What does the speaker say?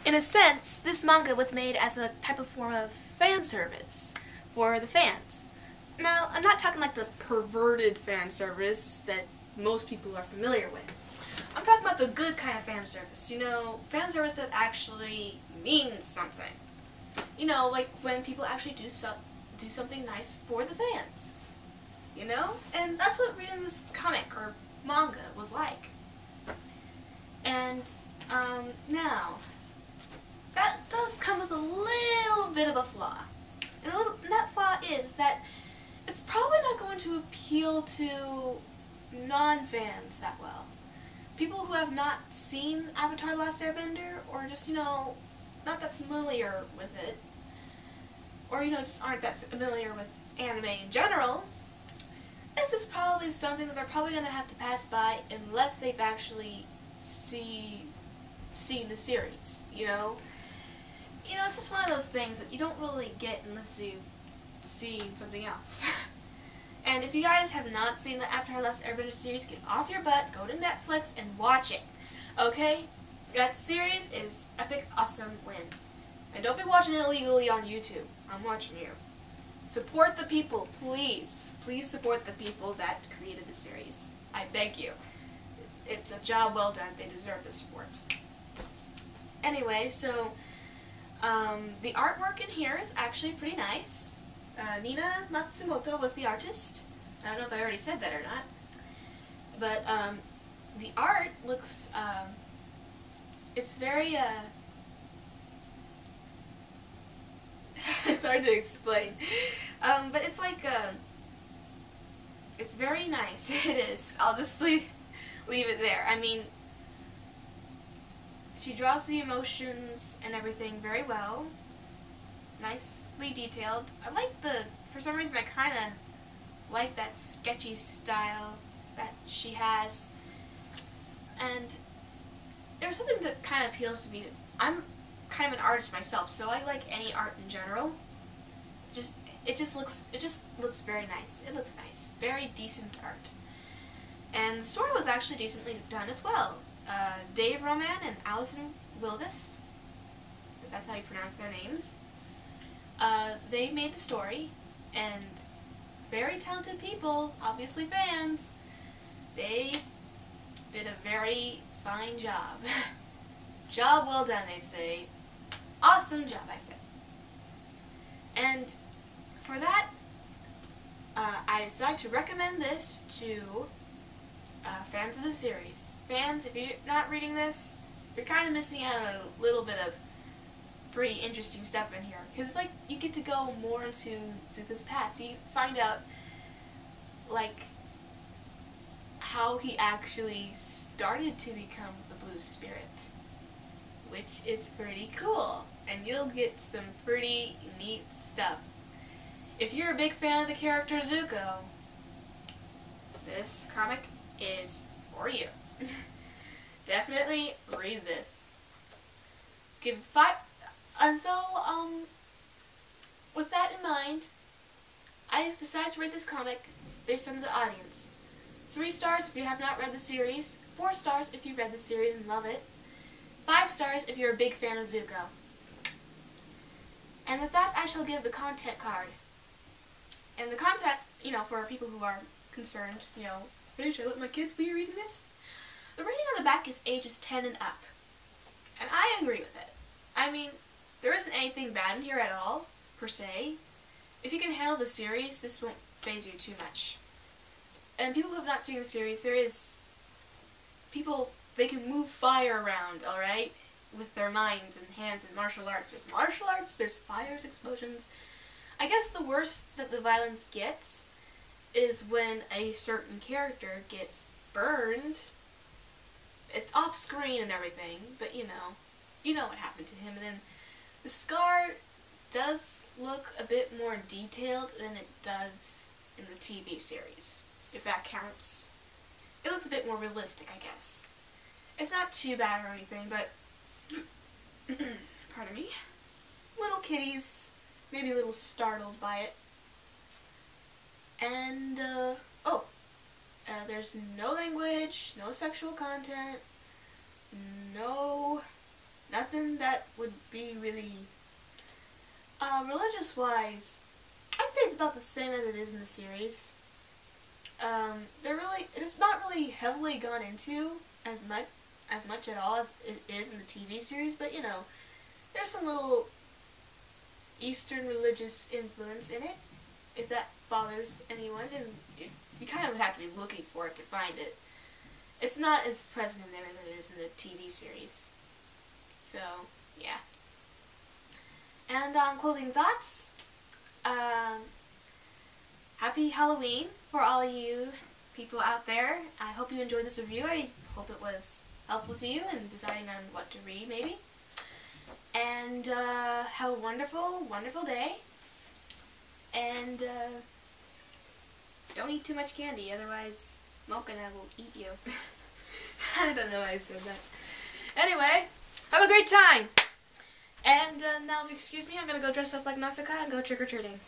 In a sense, this manga was made as a type of form of fan service for the fans. Now, I'm not talking like the perverted fan service that most people are familiar with. I'm talking about the good kind of fan service. You know, fan service that actually means something. You know, like when people actually do something nice for the fans. You know? And that's what reading this comic or manga was like. And, now, that does come with a little bit of a flaw. And that flaw is that it's probably not going to appeal to non-fans that well. People who have not seen Avatar: The Last Airbender, or just, you know, not that familiar with it, or, you know, just aren't that familiar with anime in general, this is probably something that they're probably going to have to pass by unless they've actually seen the series, you know? You know, it's just one of those things that you don't really get unless you've seen something else. And if you guys have not seen the Avatar: The Last Airbender series, get off your butt, go to Netflix, and watch it. Okay? That series is epic, awesome, win. And don't be watching it illegally on YouTube. I'm watching you. Support the people, please. Please support the people that created the series. I beg you. It's a job well done. They deserve the support. Anyway, so the artwork in here is actually pretty nice. Nina Matsumoto was the artist. I don't know if I already said that or not. But the art looks, it's very, it's hard to explain. But it's like, it's very nice. It is. I'll just leave it there. I mean, she draws the emotions and everything very well. Nicely detailed. I like for some reason I kind of like that sketchy style that she has. And there's something that kind of appeals to me. I'm kind of an artist myself, so I like any art in general. It just looks very nice. It looks nice. Very decent art. And the story was actually decently done as well. Dave Roman and Allison Wilvis, if that's how you pronounce their names, they made the story, and very talented people, obviously fans, they did a very fine job. Job well done, they say. Awesome job, I say. And for that, I decided to recommend this to fans of the series. Fans, if you're not reading this, you're kind of missing out on a little bit of pretty interesting stuff in here. Because it's like you get to go more into Zuko's past. You find out, like, how he actually started to become the Blue Spirit. Which is pretty cool. And you'll get some pretty neat stuff. If you're a big fan of the character Zuko, this comic is for you. Definitely read this. Give 5. And so, with that in mind, I decided to rate this comic based on the audience. 3 stars if you have not read the series. 4 stars if you read the series and love it. 5 stars if you're a big fan of Zuko. And with that, I shall give the content card. And the content, you know, for people who are concerned, you know, hey, should I let my kids be reading this? The rating on the back is ages 10 and up. And I agree with it. I mean, there isn't anything bad in here at all, per se. If you can handle the series, this won't faze you too much. And people who have not seen the series, there is people, they can move fire around, alright? With their minds and hands and martial arts. There's martial arts, there's fires, explosions. I guess the worst that the violence gets is when a certain character gets burned. It's off screen and everything, but you know what happened to him. And then the scar does look a bit more detailed than it does in the TV series, if that counts. It looks a bit more realistic, I guess. It's not too bad or anything, but pardon me. Little kitties, maybe a little startled by it. And, there's no language, no sexual content, nothing something that would be really, religious-wise, I'd say it's about the same as it is in the series. It's not really heavily gone into as much at all as it is in the TV series, but you know, there's some little Eastern religious influence in it, if that bothers anyone, and you kind of would have to be looking for it to find it. It's not as present in there as it is in the TV series. So, yeah. And closing thoughts, happy Halloween for all you people out there. I hope you enjoyed this review. I hope it was helpful to you in deciding on what to read, maybe. And have a wonderful, wonderful day. And don't eat too much candy, otherwise Mocha and I will eat you. I don't know why I said that. Anyway, have a great time! And now, if you excuse me, I'm gonna go dress up like Nausicaa and go trick-or-treating.